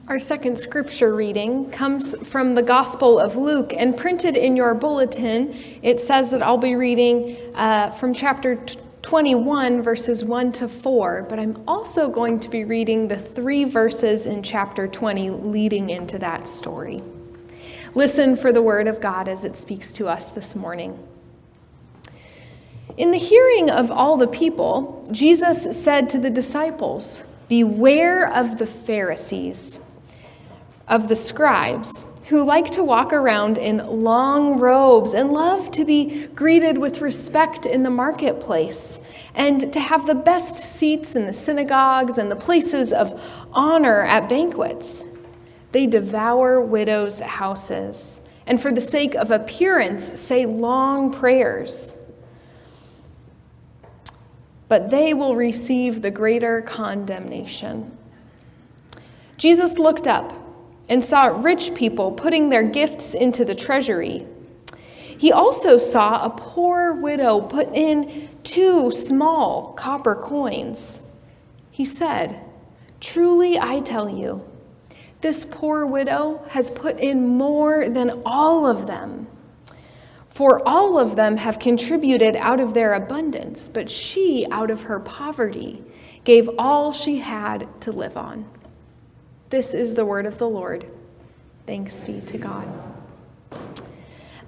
Our second scripture reading comes from the Gospel of Luke, and printed in your bulletin, it says that I'll be reading from chapter 21, verses 1 to 4, but I'm also going to be reading the 3 verses in chapter 20 leading into that story. Listen for the word of God as it speaks to us this morning. In the hearing of all the people, Jesus said to the disciples, "Beware of the Pharisees, of the scribes, who like to walk around in long robes and love to be greeted with respect in the marketplace, and to have the best seats in the synagogues and the places of honor at banquets. They devour widows' houses, and for the sake of appearance say long prayers. But they will receive the greater condemnation." Jesus looked up and saw rich people putting their gifts into the treasury. He also saw a poor widow put in 2 small copper coins. He said, "Truly I tell you, this poor widow has put in more than all of them. For all of them have contributed out of their abundance, but she, out of her poverty, gave all she had to live on." This is the word of the Lord. Thanks be to God.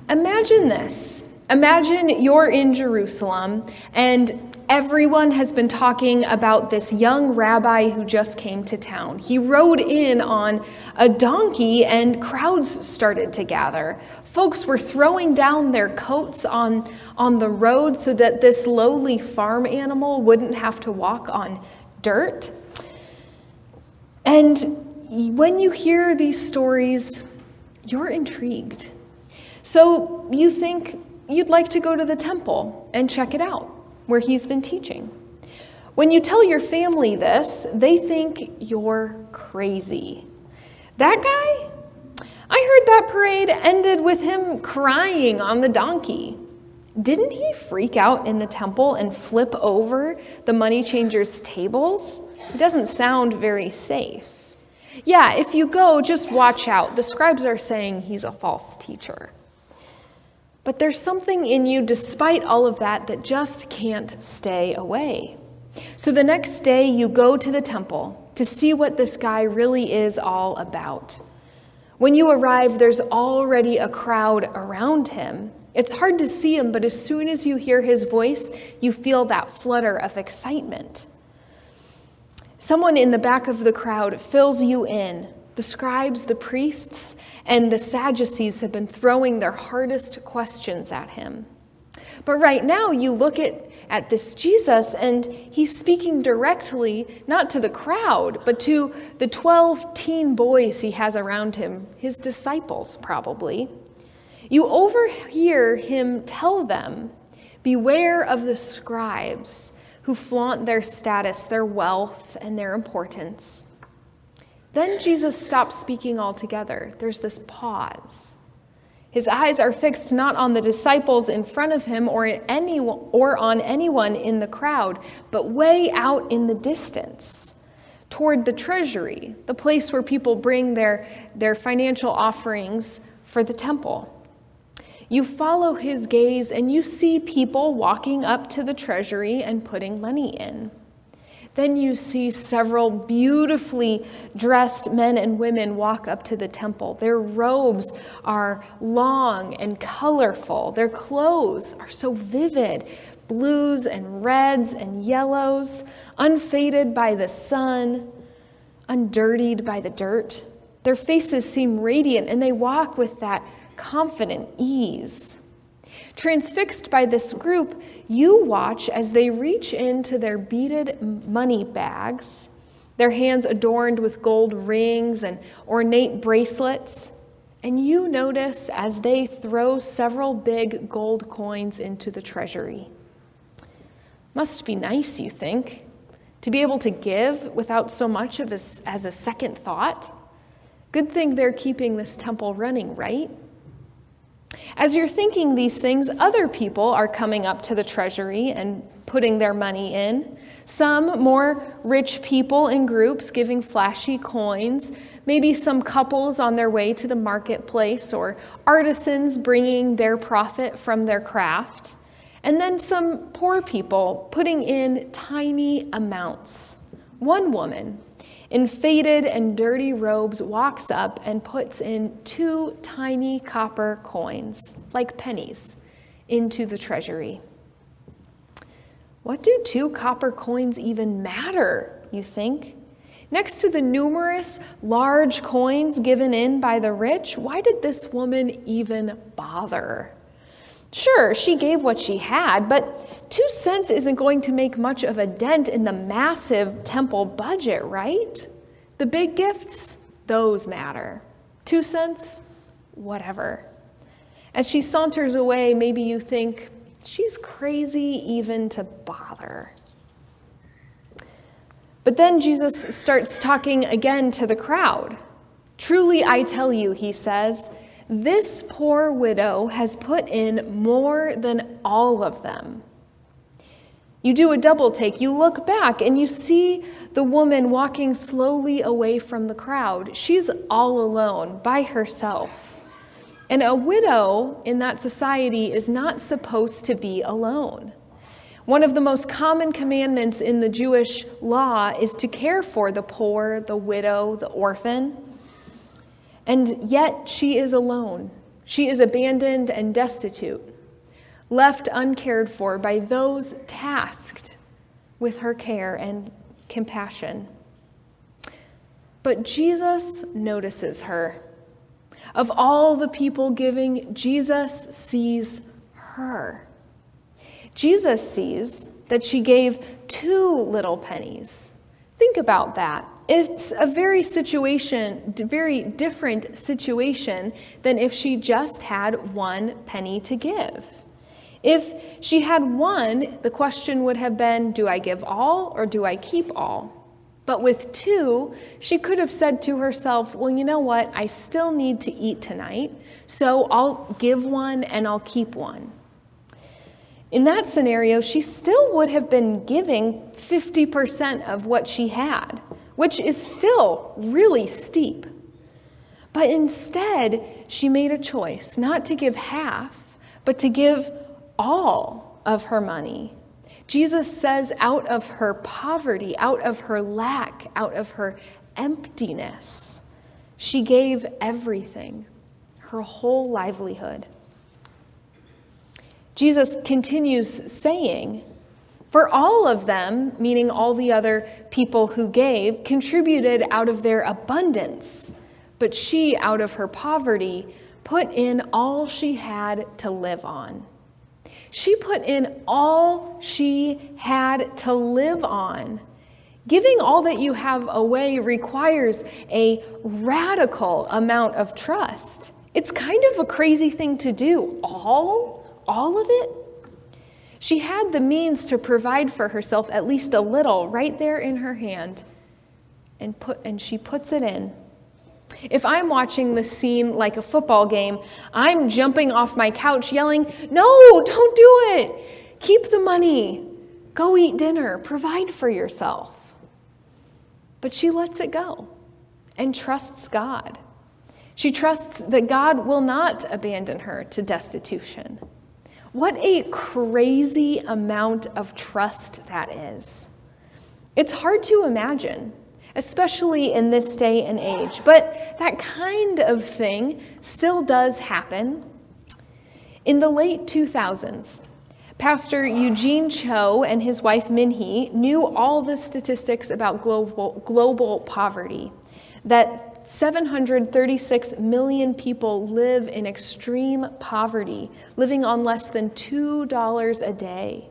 Imagine this. Imagine you're in Jerusalem and everyone has been talking about this young rabbi who just came to town. He rode in on a donkey and crowds started to gather. Folks were throwing down their coats on the road so that this lowly farm animal wouldn't have to walk on dirt. And when you hear these stories, you're intrigued. So you think you'd like to go to the temple and check it out, where he's been teaching. When you tell your family this, they think you're crazy. That guy? I heard that parade ended with him crying on the donkey. Didn't he freak out in the temple and flip over the money changers' tables? It doesn't sound very safe. Yeah, if you go, just watch out. The scribes are saying he's a false teacher. But there's something in you, despite all of that, that just can't stay away. So the next day, you go to the temple to see what this guy really is all about. When you arrive, there's already a crowd around him. It's hard to see him, but as soon as you hear his voice, you feel that flutter of excitement. Someone in the back of the crowd fills you in. The scribes, the priests, and the Sadducees have been throwing their hardest questions at him. But right now you look at this Jesus and he's speaking directly, not to the crowd, but to the 12 teen boys he has around him, his disciples probably. You overhear him tell them, "Beware of the scribes who flaunt their status, their wealth, and their importance." Then Jesus stops speaking altogether. There's this pause. His eyes are fixed not on the disciples in front of him or on anyone in the crowd, but way out in the distance, toward the treasury, the place where people bring their financial offerings for the temple. You follow his gaze and you see people walking up to the treasury and putting money in. Then you see several beautifully dressed men and women walk up to the temple. Their robes are long and colorful. Their clothes are so vivid, blues and reds and yellows, unfaded by the sun, undirtied by the dirt. Their faces seem radiant and they walk with that confident ease. Transfixed by this group, you watch as they reach into their beaded money bags, their hands adorned with gold rings and ornate bracelets, and you notice as they throw several big gold coins into the treasury. Must be nice, you think, to be able to give without so much of as a second thought. Good thing they're keeping this temple running, right? As you're thinking these things, other people are coming up to the treasury and putting their money in. Some more rich people in groups giving flashy coins, maybe some couples on their way to the marketplace, or artisans bringing their profit from their craft, and then some poor people putting in tiny amounts. One woman in faded and dirty robes walks up and puts in 2 tiny copper coins, like pennies, into the treasury. What do 2 copper coins even matter, you think? Next to the numerous large coins given in by the rich, why did this woman even bother? Sure, she gave what she had, but 2 cents isn't going to make much of a dent in the massive temple budget, right? The big gifts, those matter. 2 cents, whatever. As she saunters away, maybe you think, she's crazy even to bother. But then Jesus starts talking again to the crowd. Truly, I tell you, he says, this poor widow has put in more than all of them. You do a double take, you look back, and you see the woman walking slowly away from the crowd. She's all alone, by herself. And a widow in that society is not supposed to be alone. One of the most common commandments in the Jewish law is to care for the poor, the widow, the orphan. And yet she is alone. She is abandoned and destitute, left uncared for by those tasked with her care and compassion. But Jesus notices her. Of all the people giving, Jesus sees her. Jesus sees that she gave 2 little pennies. Think about that. It's a very different situation than if she just had 1 penny to give. If she had 1, the question would have been, do I give all or do I keep all? But with 2, she could have said to herself, well, you know what? I still need to eat tonight, so I'll give 1 and I'll keep 1. In that scenario, she still would have been giving 50% of what she had, which is still really steep. But instead, she made a choice not to give half, but to give all of her money. Jesus says out of her poverty, out of her lack, out of her emptiness, she gave everything, her whole livelihood. Jesus continues saying, for all of them, meaning all the other people who gave, contributed out of their abundance, but she, out of her poverty, put in all she had to live on. She put in all she had to live on. Giving all that you have away requires a radical amount of trust. It's kind of a crazy thing to do. All of it? She had the means to provide for herself at least a little right there in her hand, and she puts it in. If I'm watching this scene like a football game, I'm jumping off my couch yelling, no, don't do it. Keep the money. Go eat dinner. Provide for yourself. But she lets it go and trusts God. She trusts that God will not abandon her to destitution. What a crazy amount of trust that is. It's hard to imagine, especially in this day and age, but that kind of thing still does happen. In the late 2000s, Pastor Eugene Cho and his wife Minhee knew all the statistics about global poverty, that 736 million people live in extreme poverty, living on less than $2 a day,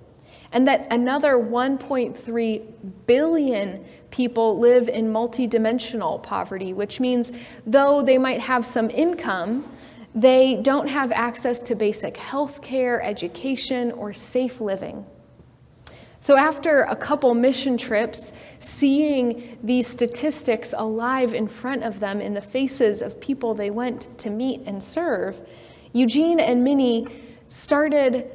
and that another 1.3 billion people live in multidimensional poverty, which means though they might have some income, they don't have access to basic health care, education, or safe living. So after a couple mission trips, seeing these statistics alive in front of them in the faces of people they went to meet and serve, Eugene and Minnie started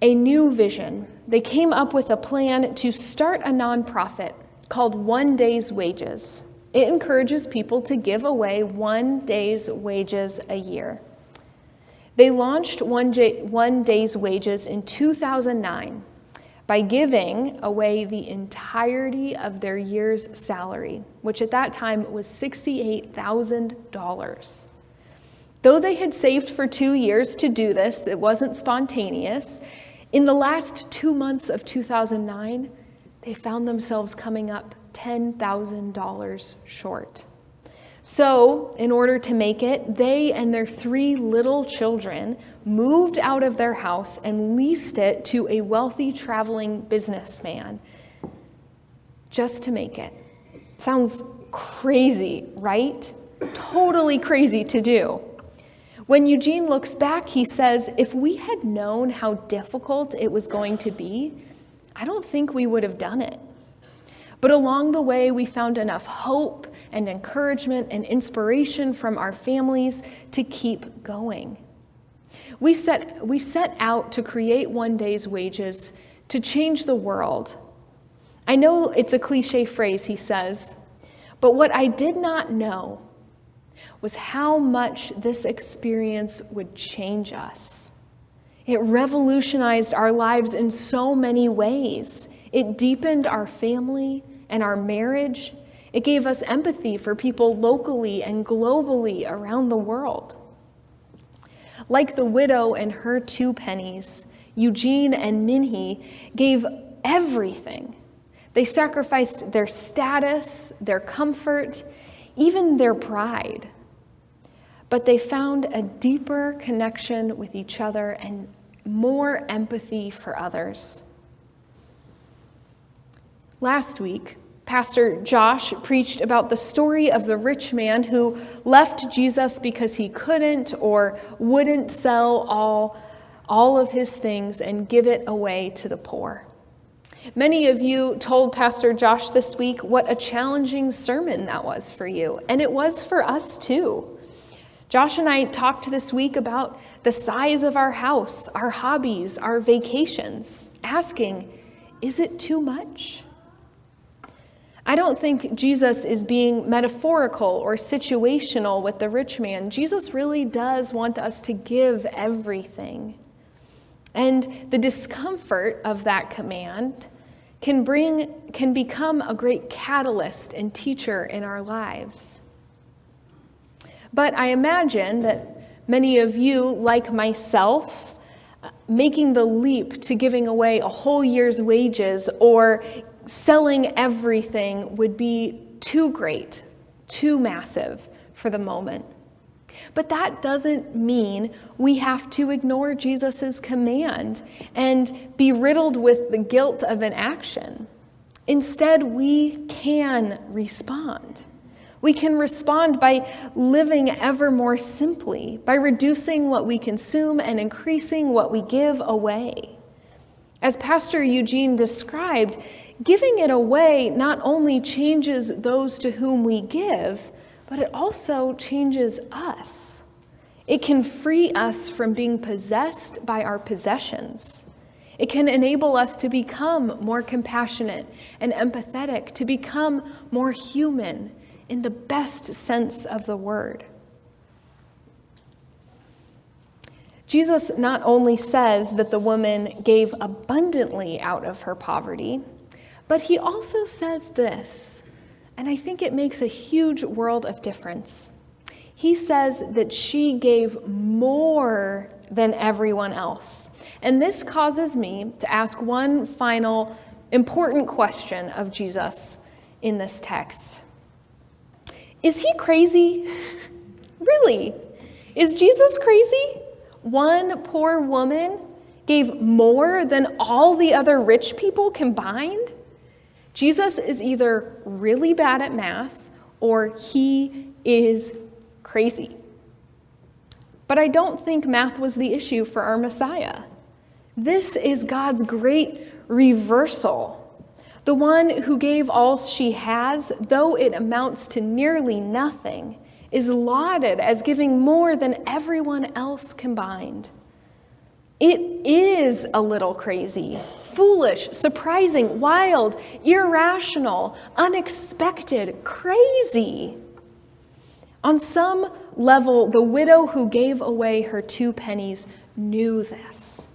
a new vision. They came up with a plan to start a nonprofit called One Day's Wages. It encourages people to give away 1 day's wages a year. They launched 1 day's wages in 2009 by giving away the entirety of their year's salary, which at that time was $68,000. Though they had saved for 2 years to do this, it wasn't spontaneous. In the last 2 months of 2009, they found themselves coming up $10,000 short. So, in order to make it, they and their 3 little children moved out of their house and leased it to a wealthy traveling businessman just to make it. Sounds crazy, right? Totally crazy to do. When Eugene looks back, he says, if we had known how difficult it was going to be, I don't think we would have done it. But along the way, we found enough hope and encouragement and inspiration from our families to keep going. We set out to create 1 day's wages to change the world. I know it's a cliche phrase, he says, but what I did not know was how much this experience would change us. It revolutionized our lives in so many ways. It deepened our family and our marriage. It gave us empathy for people locally and globally around the world. Like the widow and her 2 pennies, Eugene and Minhee gave everything. They sacrificed their status, their comfort, even their pride. But they found a deeper connection with each other and more empathy for others. Last week, Pastor Josh preached about the story of the rich man who left Jesus because he couldn't or wouldn't sell all of his things and give it away to the poor. Many of you told Pastor Josh this week what a challenging sermon that was for you, and it was for us too. Josh and I talked this week about the size of our house, our hobbies, our vacations, asking, is it too much? I don't think Jesus is being metaphorical or situational with the rich man. Jesus really does want us to give everything. And the discomfort of that command can become a great catalyst and teacher in our lives. But I imagine that many of you, like myself, making the leap to giving away a whole year's wages or selling everything would be too great, too massive for the moment. But that doesn't mean we have to ignore Jesus' command and be riddled with the guilt of an action. Instead, we can respond. We can respond by living ever more simply, by reducing what we consume and increasing what we give away. As Pastor Eugene described, giving it away not only changes those to whom we give, but it also changes us. It can free us from being possessed by our possessions. It can enable us to become more compassionate and empathetic, to become more human in the best sense of the word. Jesus not only says that the woman gave abundantly out of her poverty, but he also says this, and I think it makes a huge world of difference. He says that she gave more than everyone else. And this causes me to ask one final important question of Jesus in this text. Is he crazy? Really? Is Jesus crazy? One poor woman gave more than all the other rich people combined? Jesus is either really bad at math or he is crazy. But I don't think math was the issue for our Messiah. This is God's great reversal. The one who gave all she has, though it amounts to nearly nothing, is lauded as giving more than everyone else combined. It is a little crazy foolish, surprising, wild, irrational, unexpected, crazy. On some level, the widow who gave away her 2 pennies knew this.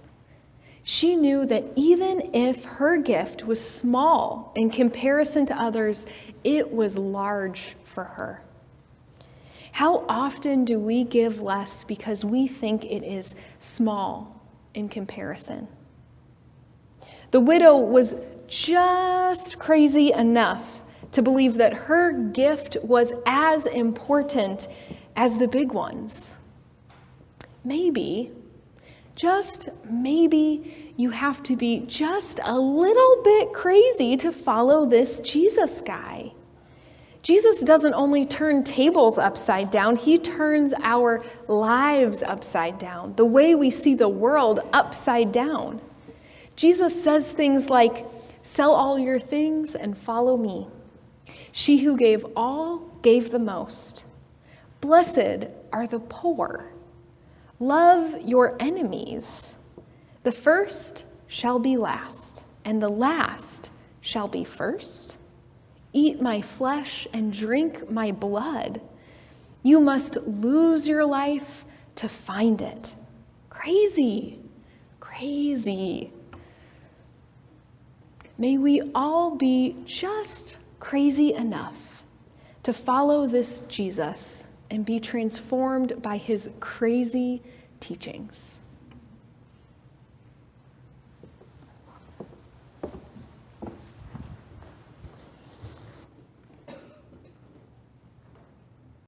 She knew that even if her gift was small in comparison to others, it was large for her. How often do we give less because we think it is small in comparison? The widow was just crazy enough to believe that her gift was as important as the big ones. Maybe, just maybe, you have to be just a little bit crazy to follow this Jesus guy. Jesus doesn't only turn tables upside down, he turns our lives upside down, the way we see the world upside down. Jesus says things like, "Sell all your things and follow me. She who gave all gave the most. Blessed are the poor. Love your enemies. The first shall be last, and the last shall be first. Eat my flesh and drink my blood. You must lose your life to find it." Crazy, crazy. May we all be just crazy enough to follow this Jesus and be transformed by his crazy teachings.